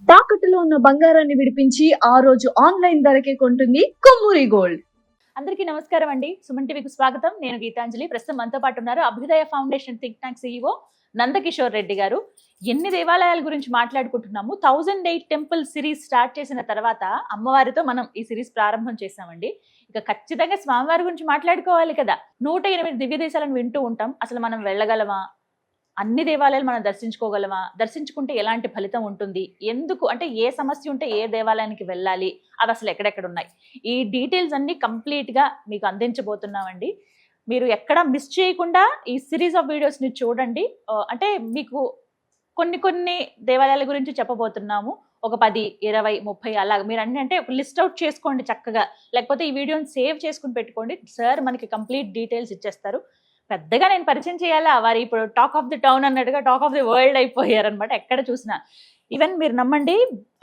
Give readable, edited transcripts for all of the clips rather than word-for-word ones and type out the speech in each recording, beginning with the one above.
తాకట్టులో ఉన్న బంగారాన్ని విడిపించి ఆ రోజు ఆన్లైన్ ధరకే కొంటుంది కొమ్మూరి గోల్డ్. అందరికీ నమస్కారం అండి. సుమన్ టీవీకి స్వాగతం. నేను గీతాంజలి. ప్రస్తుతం మనతో పాటు ఉన్నారు అభ్యుదయ foundation think tank CEO Nandakishore Reddy గారు. ఎన్ని దేవాలయాల గురించి మాట్లాడుకుంటున్నాము. 1008 టెంపుల్ సిరీస్ స్టార్ట్ చేసిన తర్వాత అమ్మవారితో మనం ఈ సిరీస్ ప్రారంభం చేసామండి. ఇక ఖచ్చితంగా స్వామివారి గురించి మాట్లాడుకోవాలి కదా. 108 దివ్య దేశాలను వింటూ ఉంటాం. అసలు మనం వెళ్ళగలమా? అన్ని దేవాలయాలు మనం దర్శించుకోగలమా? దర్శించుకుంటే ఎలాంటి ఫలితం ఉంటుంది? ఎందుకు అంటే ఏ సమస్య ఉంటే ఏ దేవాలయానికి వెళ్ళాలి? అవి అసలు ఎక్కడెక్కడ ఉన్నాయి? ఈ డీటెయిల్స్ అన్ని కంప్లీట్గా మీకు అందించబోతున్నామండి. మీరు ఎక్కడ మిస్ చేయకుండా ఈ సిరీస్ ఆఫ్ వీడియోస్ని చూడండి. అంటే మీకు కొన్ని దేవాలయాల గురించి చెప్పబోతున్నాము. ఒక 10, 20, 30 అలాగ మీరు అన్ని అంటే ఒక లిస్ట్ అవుట్ చేసుకోండి చక్కగా. లేకపోతే ఈ వీడియోని సేవ్ చేసుకుని పెట్టుకోండి. సార్ మనకి కంప్లీట్ డీటెయిల్స్ ఇచ్చేస్తారు. పెద్దగా నేను పరిచయం చేయాలా, వారి ఇప్పుడు టాక్ ఆఫ్ ది టౌన్ అన్నట్టుగా టాక్ ఆఫ్ ది వరల్డ్ అయిపోయారు అనమాట. ఎక్కడ చూసినా ఈవెన్ మీరు నమ్మండి,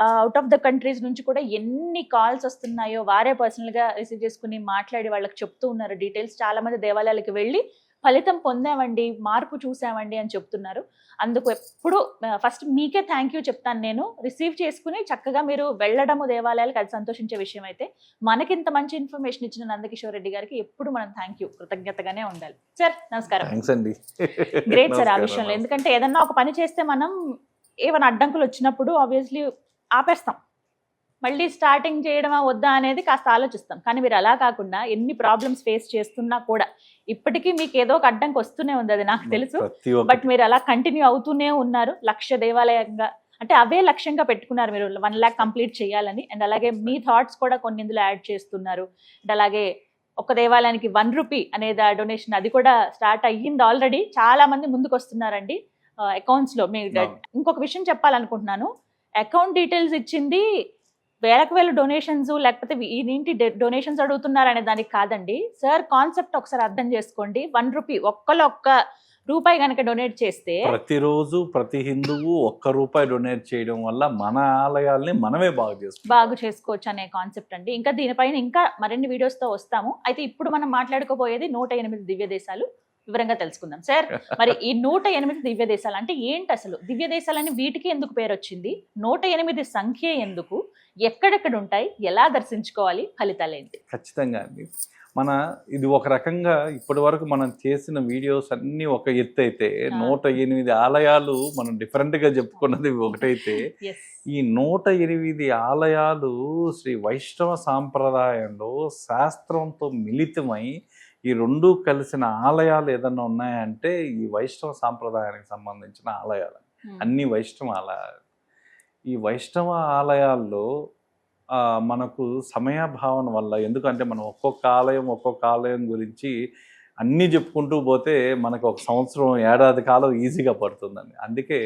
అవుట్ ఆఫ్ ద కంట్రీస్ నుంచి కూడా ఎన్ని కాల్స్ వస్తున్నాయో వారే పర్సనల్గా రిసీవ్ చేసుకుని మాట్లాడి వాళ్ళకి చెప్తూ ఉన్నారు డీటెయిల్స్. చాలా మంది దేవాలయాలకు వెళ్ళి ఫలితం పొందామండి, మార్పు చూసామండి అని చెప్తున్నారు. అందుకు ఎప్పుడు ఫస్ట్ మీకే థ్యాంక్ యూ చెప్తాను. నేను రిసీవ్ చేసుకుని చక్కగా మీరు వెళ్ళడము దేవాలయాలకు అది సంతోషించే విషయం అయితే, మనకింత మంచి ఇన్ఫర్మేషన్ ఇచ్చిన నందకిషోర్ రెడ్డి గారికి ఎప్పుడు మనం థ్యాంక్ యూ, కృతజ్ఞతగానే ఉండాలి. సార్ నమస్కారం. గ్రేట్ సార్ ఆ విషయంలో. ఎందుకంటే ఏదన్నా ఒక పని చేస్తే మనం ఏమైనా అడ్డంకులు వచ్చినప్పుడు ఆబ్వియస్లీ ఆపేస్తాం, మళ్ళీ స్టార్టింగ్ చేయడమా వద్దా అనేది కాస్త ఆలోచిస్తాం. కానీ మీరు అలా కాకుండా ఎన్ని ప్రాబ్లమ్స్ ఫేస్ చేస్తున్నా కూడా ఇప్పటికీ మీకు ఏదో ఒక అడ్డంకి వస్తూనే ఉంది, అది నాకు తెలుసు. బట్ మీరు అలా కంటిన్యూ అవుతూనే ఉన్నారు. 1,00,000 దేవాలయంగా అంటే అవే లక్ష్యంగా పెట్టుకున్నారు మీరు, 1 lakh కంప్లీట్ చేయాలని. అండ్ అలాగే మీ థాట్స్ కూడా కొన్ని ఇందులో యాడ్ చేస్తున్నారు. అండ్ అలాగే ఒక దేవాలయానికి 1 రూపీ అనేది డొనేషన్, అది కూడా స్టార్ట్ అయ్యింది ఆల్రెడీ. చాలా మంది ముందుకు వస్తున్నారండి అకౌంట్స్ లో. మీరు ఇంకొక విషయం చెప్పాలనుకుంటున్నాను, అకౌంట్ డీటెయిల్స్ ఇచ్చింది వేల డొనేషన్స్ లేకపోతే ఏంటి డొనేషన్స్ అడుగుతున్నారు అనే దానికి కాదండి. సార్ కాన్సెప్ట్ ఒకసారి అర్థం చేసుకోండి. 1 రూపీ ఒక్క రూపాయి కనుక డొనేట్ చేస్తే ప్రతిరోజు ప్రతి హిందువు ₹1 డొనేట్ చేయడం వల్ల మన ఆలయాల్ని మనమే బాగు చేసుకోవచ్చు అనే కాన్సెప్ట్ అండి. ఇంకా దీనిపైన ఇంకా మరిన్ని వీడియోస్ తో వస్తాము. అయితే ఇప్పుడు మనం మాట్లాడుకోబోయేది 108 దివ్య దేశాలు. వివరంగా తెలుసుకుందాం. సార్ మరి ఈ 108 దివ్య దేశాలు అంటే ఏంటి? అసలు దివ్య దేశాలని వీటికి ఎందుకు పేరు వచ్చింది? 108 సంఖ్య ఎందుకు? ఎక్కడెక్కడ ఉంటాయి? ఎలా దర్శించుకోవాలి? ఫలితాలు ఏంటి? ఖచ్చితంగా అండి. ఇది ఒక రకంగా ఇప్పటి వరకు మనం చేసిన వీడియోస్ అన్ని ఒక ఎత్తు అయితే, 108 ఆలయాలు మనం డిఫరెంట్ గా చెప్పుకున్నది ఒకటైతే, ఈ 108 ఆలయాలు శ్రీ వైష్ణవ సాంప్రదాయంలో శాస్త్రంతో మిళితమై ఈ రెండు కలిసిన ఆలయాలు ఏదన్నా ఉన్నాయంటే ఈ వైష్ణవ సాంప్రదాయానికి సంబంధించిన ఆలయాలు. అన్ని వైష్ణవ ఆలయాలు. ఈ వైష్ణవ ఆలయాల్లో మనకు సమయభావన వల్ల, ఎందుకంటే మనం ఒక్కొక్క ఆలయం గురించి అన్నీ చెప్పుకుంటూ పోతే మనకు ఒక సంవత్సరం, ఏడాది కాలం ఈజీగా పడుతుందండి. అందుకే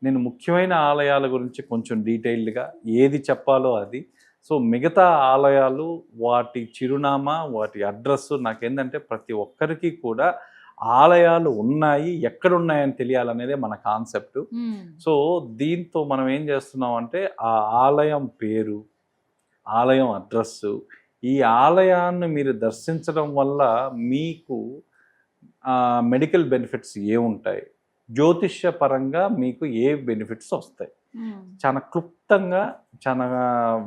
నేను ముఖ్యమైన ఆలయాల గురించి కొంచెం డీటెయిల్డ్గా ఏది చెప్పాలో అది. సో మిగతా ఆలయాలు వాటి చిరునామా, వాటి అడ్రస్ నాకేంటంటే ప్రతి ఒక్కరికి కూడా ఆలయాలు ఉన్నాయి, ఎక్కడున్నాయని తెలియాలనేదే మన కాన్సెప్ట్. సో దీంతో మనం ఏం చేస్తున్నాం అంటే ఆ ఆలయం పేరు, ఆలయం అడ్రస్సు, ఈ ఆలయాన్ని మీరు దర్శించడం వల్ల మీకు మెడికల్ బెనిఫిట్స్ ఏముంటాయి, జ్యోతిష్య పరంగా మీకు ఏ బెనిఫిట్స్ వస్తాయి, చాలా క్లుప్తంగా, చాలా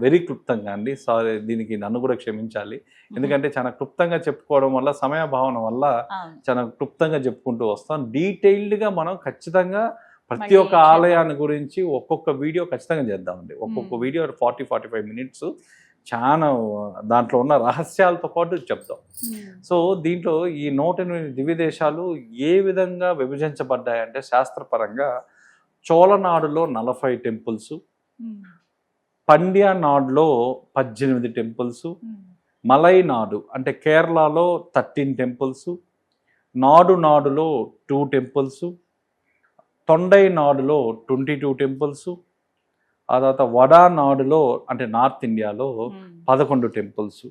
వెరీ క్లుప్తంగా అండి. సారీ, దీనికి నన్ను కూడా క్షమించాలి. ఎందుకంటే చాలా క్లుప్తంగా చెప్పుకోవడం వల్ల, సమయభావన వల్ల చాలా క్లుప్తంగా చెప్పుకుంటూ వస్తాం. డీటెయిల్డ్గా మనం ఖచ్చితంగా ప్రతి ఒక్క ఆలయాన్ని గురించి ఒక్కొక్క వీడియో ఖచ్చితంగా చేద్దామండి. ఒక్కొక్క వీడియో 40-45 మినిట్స్, చాలా దాంట్లో ఉన్న రహస్యాలతో పాటు చెప్తాం. సో దీంట్లో ఈ 108 దివ్య దేశాలు ఏ విధంగా విభజించబడ్డాయంటే శాస్త్రపరంగా చోళనాడులో 40 టెంపుల్స్, పండ్యా నాడులో 18 టెంపుల్స్, మలైనాడు అంటే కేరళలో 13 టెంపుల్స్, నాడులో 2 టెంపుల్స్, తొండై నాడులో 22 టెంపుల్స్, ఆ తర్వాత వడానాడులో అంటే నార్త్ ఇండియాలో 11 టెంపుల్స్.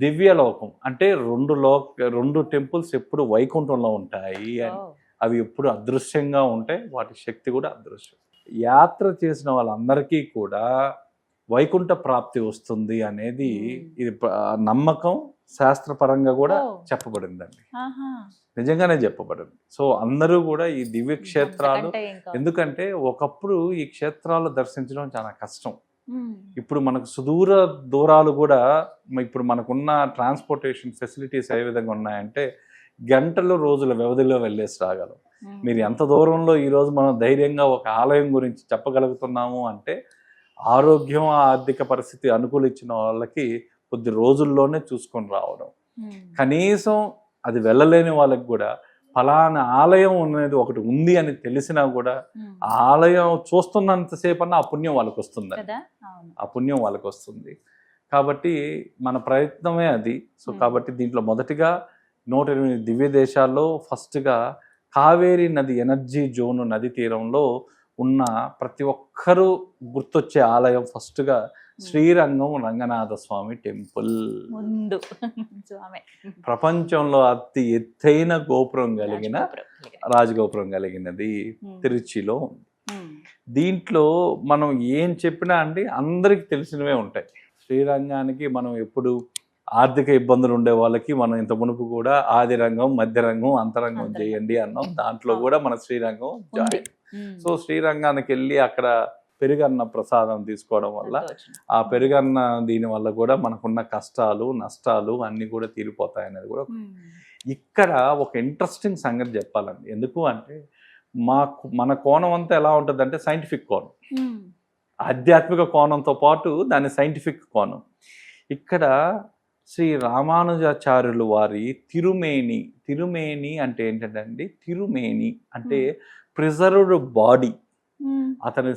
దివ్యలోకం అంటే 2 టెంపుల్స్ ఎప్పుడు వైకుంఠంలో ఉంటాయి అని, అవి ఎప్పుడు అదృశ్యంగా ఉంటాయి, వాటి శక్తి కూడా అదృశ్యం. యాత్ర చేసిన వాళ్ళందరికీ కూడా వైకుంఠ ప్రాప్తి వస్తుంది అనేది ఇది నమ్మకం, శాస్త్రపరంగా కూడా ఓ. చెప్పబడిందండి, ఆహా. నిజంగానే చెప్పబడింది. సో అందరూ కూడా ఈ దివ్య క్షేత్రాలు, అంతకంటే ఏం కావాలి? ఎందుకంటే ఒకప్పుడు ఈ క్షేత్రాలు దర్శించడం చాలా కష్టం. ఉమ్. ఇప్పుడు మనకు సుదూర దూరాలు కూడా ఇప్పుడు మనకున్న ట్రాన్స్పోర్టేషన్ ఫెసిలిటీస్ ఏ విధంగా ఉన్నాయంటే గంటలు రోజుల వ్యవధిలో వెళ్ళేసి రాగలం. ఉమ్. మీరు ఎంత దూరంలో ఈరోజు మనం ధైర్యంగా ఒక ఆలయం గురించి చెప్పగలుగుతున్నాము అంటే ఆరోగ్యం, ఆర్థిక పరిస్థితి అనుకూలించిన వాళ్ళకి కొద్ది రోజుల్లోనే చూసుకొని రావడం. ఉమ్. కనీసం అది వెళ్ళలేని వాళ్ళకి కూడా ఫలానా ఆలయం అనేది ఒకటి ఉంది అని తెలిసినా కూడా ఉమ్. ఆ ఆలయం చూస్తున్నంతసేపు అన్న ఆ పుణ్యం వాళ్ళకి వస్తుంది, కదా. అవును. ఆ పుణ్యం వాళ్ళకి వస్తుంది. కాబట్టి మన ప్రయత్నమే అది. సో కాబట్టి దీంట్లో మొదటిగా 108 దివ్య దేశాల్లో ఫస్ట్గా కావేరీ నది ఎనర్జీ జోన్ నది తీరంలో ఉన్న ప్రతి ఒక్కరూ గుర్తొచ్చే ఆలయం ఫస్ట్గా శ్రీరంగం రంగనాథ స్వామి టెంపుల్. ముందు స్వామి ప్రపంచంలో అతి ఎత్తైన గోపురం కలిగిన రాజగోపురం. రాజగోపురం కలిగినది ఉమ్. తిరుచిలో ఉంది. ఉమ్. దీంట్లో మనం ఏం చెప్పినా అండి అందరికి తెలిసినవే ఉంటాయి. శ్రీరంగానికి మనం ఎప్పుడు ఆర్థిక ఇబ్బందులు ఉండే వాళ్ళకి మనం ఇంత మునుపు కూడా ఆది రంగం, మధ్య రంగం, అంతరంగం అంతరంగం. చేయండి అన్నాం. దాంట్లో కూడా మన శ్రీరంగం జాయిన్. ఉమ్. సో శ్రీరంగానికి వెళ్ళి అక్కడ పెరుగన్న ప్రసాదం తీసుకోవడం వల్ల సంతోషం. ఆ పెరుగన్న దీని వల్ల కూడా మనకున్న కష్టాలు, నష్టాలు అన్నీ కూడా తీరిపోతాయి అనేది కూడా. ఉమ్. ఇక్కడ ఒక ఇంట్రెస్టింగ్ సంగతి చెప్పాలండి. ఎందుకు అంటే మన కోణం అంతా ఎలా ఉంటుంది అంటే సైంటిఫిక్ కోణం, ఉమ్. ఆధ్యాత్మిక కోణంతో పాటు దాని సైంటిఫిక్ కోణం. ఇక్కడ శ్రీ రామానుజాచార్యులు వారి తిరుమేని అంటే ఏంటంటే అండి, తిరుమేని అంటే ప్రిజర్వ్డ్ బాడీ. ఉమ్. అతని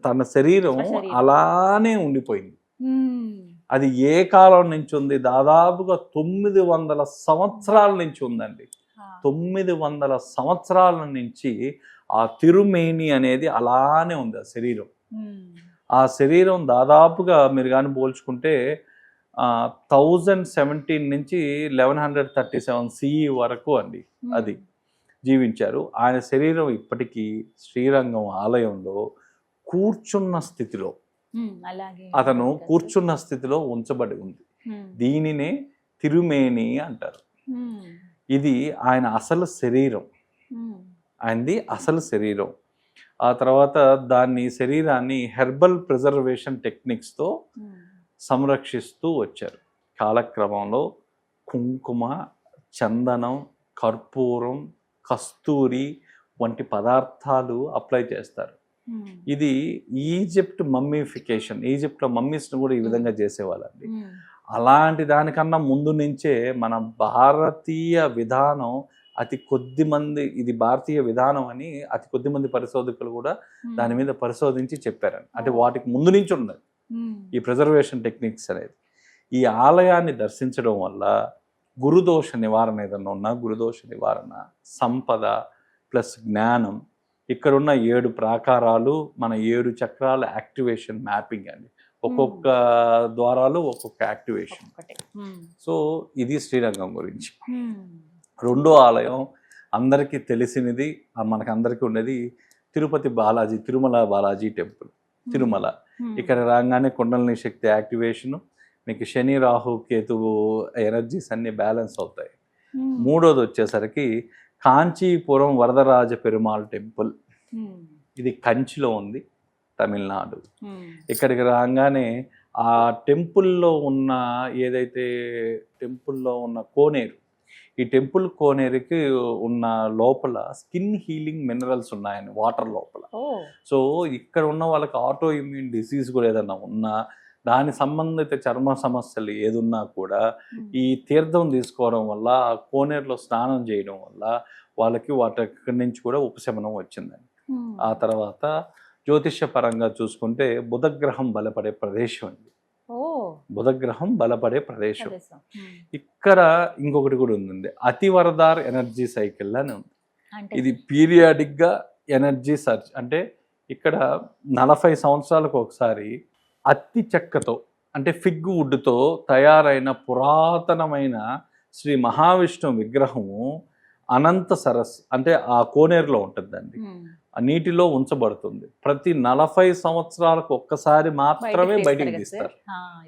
తన శరీరం స్వశరీరం. అలానే ఉండిపోయింది. ఉమ్. అది ఏ కాలం నుంచి ఉంది? దాదాపుగా 900 సంవత్సరాల నుంచి ఉందండి. ఆ. 900 సంవత్సరాల నుంచి ఆ తిరుమేని అనేది అలానే ఉంది ఆ శరీరం. ఉమ్. ఆ శరీరం దాదాపుగా మీరు కానీ పోల్చుకుంటే 1017 నుంచి 1137 CE వరకు అండి అది జీవించారు. ఆయన శరీరం ఇప్పటికీ శ్రీరంగం ఆలయంలో కూర్చున్న స్థితిలో, ఉమ్. అలాగే అతను కూర్చున్న స్థితిలో ఉంచబడి ఉంది. ఉమ్. దీనినే తిరుమేని అంటారు. ఉమ్. ఇది ఆయన అసలు శరీరం, ఉమ్. ఆయనది అసలు శరీరం. ఆ తర్వాత శరీరాన్ని హెర్బల్ ప్రిజర్వేషన్ టెక్నిక్స్తో ఉమ్. సంరక్షిస్తూ వచ్చారు. కాలక్రమంలో కుంకుమ, చందనం, కర్పూరం, కస్తూరి వంటి పదార్థాలు అప్లై చేస్తారు. ఉమ్. ఇది ఈజిప్ట్లో మమ్మీస్ను కూడా ఈ విధంగా చేసేవాళ్ళండి. ఉమ్. అలాంటి దానికన్నా ముందు నుంచే మన భారతీయ విధానం ఇది భారతీయ విధానం అని అతి కొద్ది మంది పరిశోధకులు కూడా దాని మీద పరిశోధించి చెప్పారండి. అంటే వాటికి ముందు నుంచి ఉన్నది ఉమ్. ఈ ప్రిజర్వేషన్ టెక్నిక్స్ అనేది. ఈ ఆలయాన్ని దర్శించడం వల్ల గురుదోష నివారణ, ఏదన్నా ఉన్నా గురుదోష నివారణ, సంపద ప్లస్ జ్ఞానం, ఇక్కడున్న 7 ప్రాకారాలు మన 7 చక్రాల యాక్టివేషన్ మ్యాపింగ్ అండి. ఒక్కొక్క ద్వారాలు ఒక్కొక్క యాక్టివేషన్. ఒకటే. ఉమ్. సో ఇది శ్రీరంగం గురించి. ఉమ్. రెండో ఆలయం అందరికీ తెలిసినది, మనకందరికీ ఉన్నది తిరుమల బాలాజీ టెంపుల్. తిరుమల ఉమ్. ఇక్కడ రాగానే కుండలిని శక్తి యాక్టివేషను, మీకు శని, రాహు, కేతువు ఎనర్జీస్ అన్ని బ్యాలెన్స్ అవుతాయి. ఉమ్. మూడోది వచ్చేసరికి కాంచీపురం వరదరాజ పెరుమాళ్ టెంపుల్. ఉమ్. ఇది కంచిలో ఉంది, తమిళనాడు. ఉమ్. ఇక్కడికి రాగానే ఆ టెంపుల్లో ఉన్న కోనేరు, ఈ టెంపుల్ కోనేరుకి ఉన్న లోపల స్కిన్ హీలింగ్ మినరల్స్ ఉన్నాయని వాటర్ లోపల. ఓ. సో ఇక్కడ ఉన్న వాళ్ళకి ఆటో ఇమ్యూన్ డిసీజ్ కూడా ఏదన్నా ఉన్నా, దాని సంబంధిత చర్మ సమస్యలు ఏదున్నా కూడా ఈ తీర్థం తీసుకోవడం వల్ల, ఆ కోనేరులో స్నానం చేయడం వల్ల వాళ్ళకి వాటి నుంచి కూడా ఉపశమనం వచ్చిందండి. ఉమ్. ఆ తర్వాత జ్యోతిష్య పరంగా చూసుకుంటే బుధగ్రహం బలపడే ప్రదేశం అండి. ఓ. బుధగ్రహం బలపడే ప్రదేశం. ప్రదేశం. ఉమ్. ఇక్కడ ఇంకొకటి కూడా ఉందండి, అతివరదార్ ఎనర్జీ సైకిల్ అని ఉంది. అంటే ఇది పీరియాడిక్గా ఎనర్జీ సర్చ్, అంటే ఇక్కడ 40 సంవత్సరాలకు ఒకసారి అత్తి చెక్కతో, అంటే ఫిగ్ వుడ్తో తయారైన పురాతనమైన శ్రీ మహావిష్ణు విగ్రహము అనంత సరస్, అంటే ఆ కోనేరులో ఉంటుందండి. ఉమ్. ఆ నీటిలో ఉంచబడుతుంది. ప్రతి 40 సంవత్సరాలకు ఒక్కసారి మాత్రమే బయటికి తీస్తారు.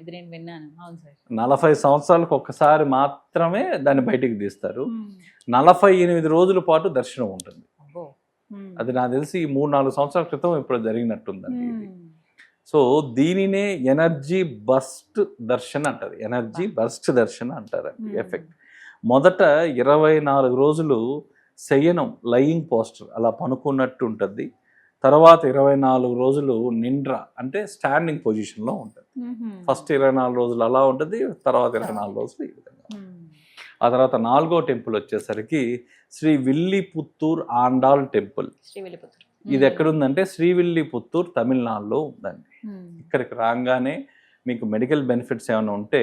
ఇది నేను విన్నాను. అవును సార్. 40 సంవత్సరాలకు ఒక్కసారి మాత్రమే దాన్ని బయటికి తీస్తారు. 48 రోజుల పాటు దర్శనం ఉంటుంది. అది నాకు తెలిసి 3-4 సంవత్సరాల క్రితం ఇప్పుడు జరిగినట్టుందండి ఇది. సో దీనినే ఎనర్జీ బస్ట్ దర్శన అంటారు. ఎనర్జీ బస్ట్ దర్శన అంటారు ఎఫెక్ట్. మొదట 24 రోజులు శయనం, లయింగ్ పోస్టర్, అలా పనుకున్నట్టు ఉంటుంది. తర్వాత 24 రోజులు నిండ్ర అంటే స్టాండింగ్ పొజిషన్లో ఉంటుంది. ఫస్ట్ 24 రోజులు అలా ఉంటుంది, తర్వాత 24 రోజులు ఈ విధంగా. ఆ తర్వాత 4వ టెంపుల్ వచ్చేసరికి శ్రీ విల్లిపుత్తూర్ ఆండాల్ టెంపుల్. ఇది ఎక్కడుందంటే శ్రీవిల్లిపుత్తూర్, తమిళనాడులో ఉందండి. ఇక్కడికి రాగానే మీకు మెడికల్ బెనిఫిట్స్ ఏమైనా ఉంటే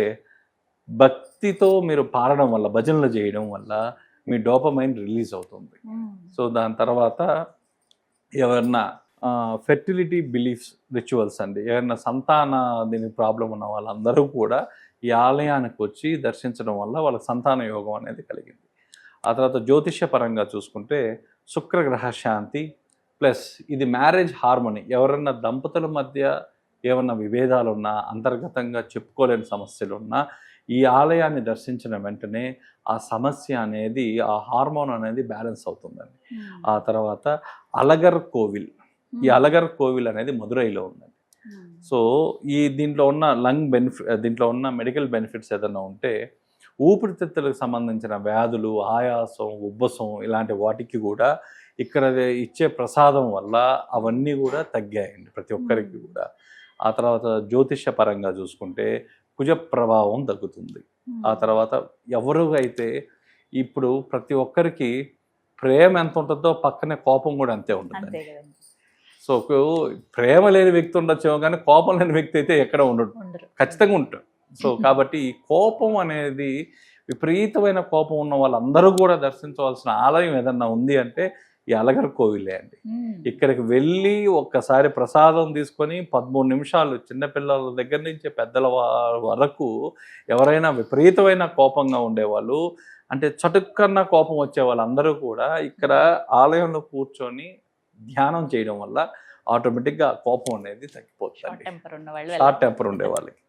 భక్తితో మీరు పాడడం వల్ల, భజనలు చేయడం వల్ల మీ డోపమైన్ రిలీజ్ అవుతుంది. సో దాని తర్వాత ఎవరన్నా ఫెర్టిలిటీ బిలీఫ్స్ రిచువల్స్ అండి, ఎవరన్నా సంతాన దీనికి ప్రాబ్లం ఉన్న వాళ్ళందరూ కూడా ఈ ఆలయానికి వచ్చి దర్శించడం వల్ల వాళ్ళకి సంతాన యోగం అనేది కలిగింది. ఆ తర్వాత జ్యోతిష్య పరంగా చూసుకుంటే శుక్రగ్రహ శాంతి ప్లస్ ఇది మ్యారేజ్ హార్మోనీ. ఎవరన్నా దంపతుల మధ్య ఏమన్నా విభేదాలు ఉన్నా, అంతర్గతంగా చెప్పుకోలేని సమస్యలు ఉన్నా ఈ ఆలయాన్ని దర్శించిన వెంటనే ఆ సమస్య అనేది, ఆ హార్మోన్ అనేది బ్యాలెన్స్ అవుతుందండి. ఆ తర్వాత అలగర్ కోవిల్. ఈ అలగర్ కోవిల్ అనేది మదురైలో ఉందండి. సో ఈ దీంట్లో ఉన్న దీంట్లో ఉన్న మెడికల్ బెనిఫిట్స్ ఏదైనా ఉంటే ఊపిరితిత్తులకు సంబంధించిన వ్యాధులు, ఆయాసం, ఉబ్బసం ఇలాంటి వాటికి కూడా ఇక్కడ ఇచ్చే ప్రసాదం వల్ల అవన్నీ కూడా తగ్గాయండి ప్రతి ఒక్కరికి కూడా. ఆ తర్వాత జ్యోతిష్య పరంగా చూసుకుంటే కుజ ప్రభావం తగ్గుతుంది. ఆ తర్వాత ఎవరు అయితే ఇప్పుడు ప్రతి ఒక్కరికి ప్రేమ ఎంత ఉంటుందో పక్కనే కోపం కూడా అంతే ఉంటుంది. సో ప్రేమ లేని వ్యక్తి ఉండొచ్చేమో కానీ కోపం లేని వ్యక్తి అయితే ఎక్కడ ఉండడు, ఖచ్చితంగా ఉంటాడు. సో కాబట్టి ఈ కోపం అనేది, విపరీతమైన కోపం ఉన్న వాళ్ళందరూ కూడా దర్శించవలసిన ఆలయం ఏదన్నా ఉంది అంటే ఈ అలగర్ కోవిలే అండి. ఇక్కడికి వెళ్ళి ఒక్కసారి ప్రసాదం తీసుకొని 13 నిమిషాలు చిన్నపిల్లల దగ్గర నుంచి పెద్దల వరకు ఎవరైనా విపరీతమైన కోపంగా ఉండేవాళ్ళు, అంటే చటుక్కన్న కోపం వచ్చే వాళ్ళందరూ కూడా ఇక్కడ ఆలయంలో కూర్చొని ధ్యానం చేయడం వల్ల ఆటోమేటిక్గా కోపం అనేది తగ్గిపోతుంది. షార్ట్ టెంపర్ ఉండే వాళ్ళకి.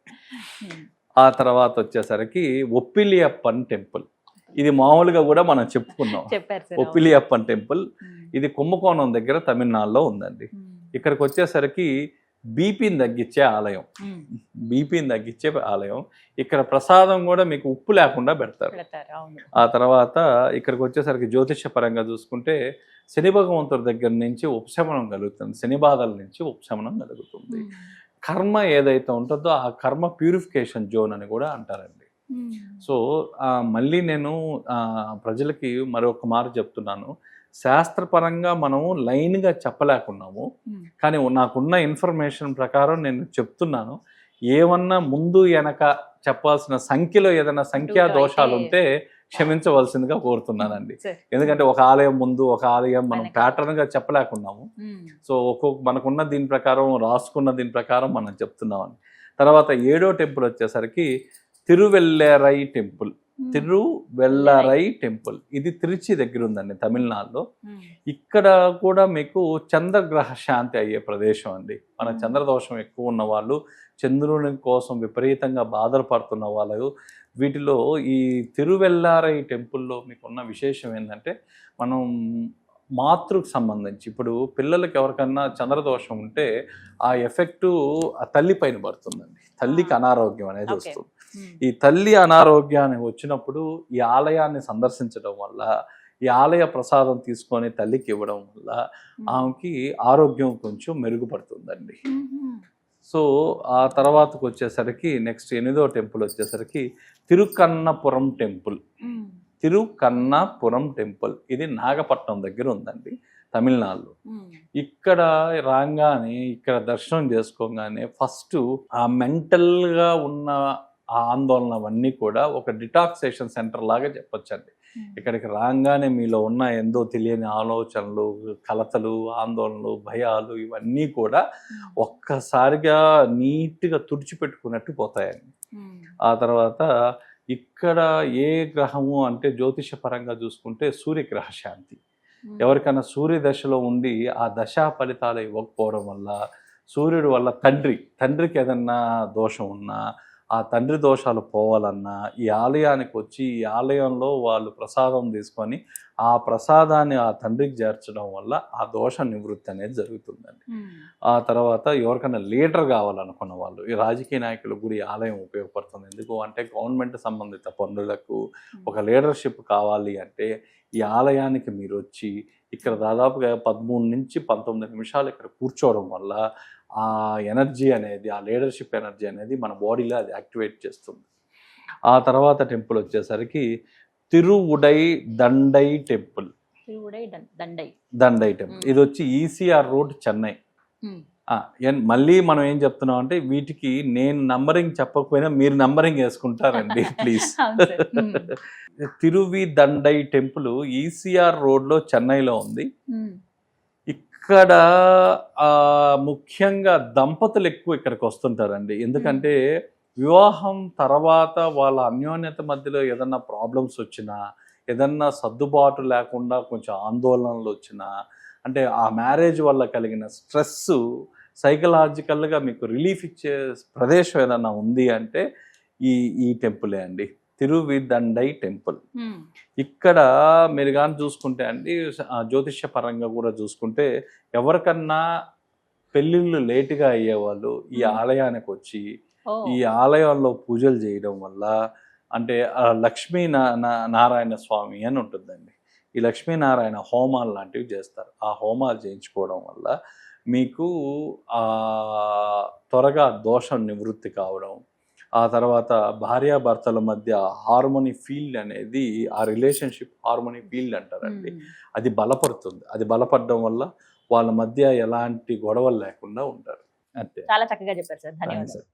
ఆ తర్వాత వచ్చేసరికి ఒప్పిలియప్పన్ టెంపుల్. ఇది మామూలుగా కూడా మనం చెప్పుకున్నాం. ఒప్పిలియప్పన్ టెంపుల్ ఇది కుంభకోణం దగ్గర తమిళనాడులో ఉందండి. ఇక్కడికి వచ్చేసరికి బీపీని తగ్గించే ఆలయం. బీపీని తగ్గించే ఆలయం. ఇక్కడ ప్రసాదం కూడా మీకు ఉప్పు లేకుండా పెడతారు. ఆ తర్వాత ఇక్కడికి వచ్చేసరికి జ్యోతిష పరంగా చూసుకుంటే శని భగవంతుడి దగ్గర నుంచి ఉపశమనం కలుగుతుంది, శని బాధల నుంచి ఉపశమనం కలుగుతుంది. కర్మ ఏదైతే ఉంటుందో ఆ కర్మ ప్యూరిఫికేషన్ జోన్ అని కూడా అంటారండి. సో మళ్ళీ నేను ప్రజలకి మరొక మాట చెప్తున్నాను, శాస్త్రపరంగా మనము లైన్గా చెప్పలేకున్నాము, కానీ నాకున్న ఇన్ఫర్మేషన్ ప్రకారం నేను చెప్తున్నాను. ఏమన్నా ముందు వెనక చెప్పాల్సిన సంఖ్యలో ఏదైనా సంఖ్యా దోషాలు ఉంటే క్షమించవలసిందిగా కోరుతున్నానండి. ఎందుకంటే ఒక ఆలయం ముందు ఒక ఆలయం మనం ప్యాటర్న్గా చెప్పలేకున్నాము. సో మనకున్న దీని ప్రకారం, రాసుకున్న దీని ప్రకారం మనం చెప్తున్నామని. తర్వాత 7వ టెంపుల్ వచ్చేసరికి తిరువెల్లరై టెంపుల్. తిరువెల్లరై టెంపుల్ ఇది తిరుచి దగ్గర ఉందండి, తమిళనాడులో. ఇక్కడ కూడా మీకు చంద్రగ్రహ శాంతి అయ్యే ప్రదేశం అండి. మన చంద్రదోషం ఎక్కువ ఉన్న వాళ్ళు, చంద్రుని కోసం విపరీతంగా బాధలు పడుతున్న వాళ్ళు, వీటిలో ఈ తిరువెల్లారై టెంపుల్లో మీకున్న విశేషం ఏంటంటే, మనం మాతృకు సంబంధించి ఇప్పుడు పిల్లలకి ఎవరికన్నా చంద్రదోషం ఉంటే ఆ ఎఫెక్టు ఆ తల్లి పైన పడుతుందండి. తల్లికి అనారోగ్యం అనేది వస్తుంది. ఈ తల్లి అనారోగ్యాన్ని వచ్చినప్పుడు ఈ ఆలయాన్ని సందర్శించడం వల్ల, ఈ ఆలయ ప్రసాదం తీసుకొని తల్లికి ఇవ్వడం వల్ల ఆమెకి ఆరోగ్యం కొంచెం మెరుగుపడుతుందండి. సో ఆ తర్వాతకు వచ్చేసరికి నెక్స్ట్ 8వ టెంపుల్ వచ్చేసరికి తిరుకన్నపురం టెంపుల్. తిరుకన్నపురం టెంపుల్ ఇది నాగపట్నం దగ్గర ఉందండి, తమిళనాడులో. ఇక్కడ రాగానే, ఇక్కడ దర్శనం చేసుకోగానే ఫస్ట్ ఆ మెంటల్గా ఉన్న ఆ ఆందోళన అవన్నీ కూడా ఒక డిటాక్సేషన్ సెంటర్ లాగా చెప్పొచ్చండి. ఇక్కడికి రాగానే మీలో ఉన్న ఎంతో తెలియని ఆలోచనలు, కలతలు, ఆందోళనలు, భయాలు ఇవన్నీ కూడా ఒక్కసారిగా నీట్గా తుడిచిపెట్టుకున్నట్టు పోతాయండి. ఆ తర్వాత ఇక్కడ ఏ గ్రహము అంటే జ్యోతిష పరంగా చూసుకుంటే సూర్యగ్రహ శాంతి. ఎవరికైనా సూర్య దశలో ఉండి ఆ దశా ఫలితాలు ఇవ్వకపోవడం వల్ల, సూర్యుడు వల్ల తండ్రికి ఏదన్నా దోషం ఉన్నా, ఆ తండ్రి దోషాలు పోవాలన్నా ఈ ఆలయానికి వచ్చి ఈ ఆలయంలో వాళ్ళు ప్రసాదం తీసుకొని ఆ ప్రసాదాన్ని ఆ తండ్రికి చేర్చడం వల్ల ఆ దోష నివృత్తి అనేది జరుగుతుందండి. ఆ తర్వాత ఎవరికైనా లీడర్ కావాలనుకున్న వాళ్ళు, ఈ రాజకీయ నాయకులకు కూడా ఈ ఆలయం ఉపయోగపడుతుంది. ఎందుకు అంటే గవర్నమెంట్ సంబంధిత పనులకు ఒక లీడర్షిప్ కావాలి అంటే ఈ ఆలయానికి మీరు వచ్చి ఇక్కడ దాదాపుగా 13 నుంచి 19 నిమిషాలు ఇక్కడ కూర్చోవడం వల్ల ఆ ఎనర్జీ అనేది, ఆ లీడర్షిప్ ఎనర్జీ అనేది మన బాడీలో అది యాక్టివేట్ చేస్తుంది. ఆ తర్వాత టెంపుల్ వచ్చేసరికి తిరువుడై దండై టెంపుల్. దండై టెంపుల్ ఇది వచ్చి ఈసీఆర్ రోడ్, చెన్నై. మళ్ళీ మనం ఏం చెప్తున్నాం అంటే వీటికి నేను నంబరింగ్ చెప్పకపోయినా మీరు నంబరింగ్ వేసుకుంటారండి ప్లీజ్. తిరువి దండై టెంపుల్ ఈసీఆర్ రోడ్లో చెన్నైలో ఉంది. ఇక్కడ ముఖ్యంగా దంపతులు ఎక్కువ ఇక్కడికి వస్తుంటారండి. ఎందుకంటే వివాహం తర్వాత వాళ్ళ అన్యోన్యత మధ్యలో ఏదన్నా ప్రాబ్లమ్స్ వచ్చినా, ఏదన్నా సర్దుబాటు లేకుండా కొంచెం ఆందోళనలు వచ్చినా, అంటే ఆ మ్యారేజ్ వల్ల కలిగిన స్ట్రెస్ సైకలాజికల్గా మీకు రిలీఫ్ ఇచ్చే ప్రదేశం ఏదన్నా ఉంది అంటే ఈ టెంపులే అండి, తిరువిదండై టెంపుల్. ఇక్కడ మీరు కానీ చూసుకుంటే అండి, జ్యోతిష్య పరంగా కూడా చూసుకుంటే ఎవరికన్నా పెళ్ళిళ్ళు లేటుగా అయ్యేవాళ్ళు ఈ ఆలయానికి వచ్చి ఈ ఆలయంలో పూజలు చేయడం వల్ల, అంటే లక్ష్మీ నారాయణ స్వామి అని ఉంటుందండి, ఈ లక్ష్మీనారాయణ హోమాలు లాంటివి చేస్తారు. ఆ హోమాలు చేయించుకోవడం వల్ల మీకు త్వరగా దోషం నివృత్తి కావడం, ఆ తర్వాత భార్యాభర్తల మధ్య హార్మోనీ ఫీల్డ్ అనేది, ఆ రిలేషన్షిప్ హార్మోనీ ఫీల్డ్ అంటారండి, అది బలపడుతుంది. అది బలపడడం వల్ల వాళ్ళ మధ్య ఎలాంటి గొడవలు లేకుండా ఉంటారు. అంతే. చాలా చక్కగా చెప్పారు సార్, ధన్యవాదాలు.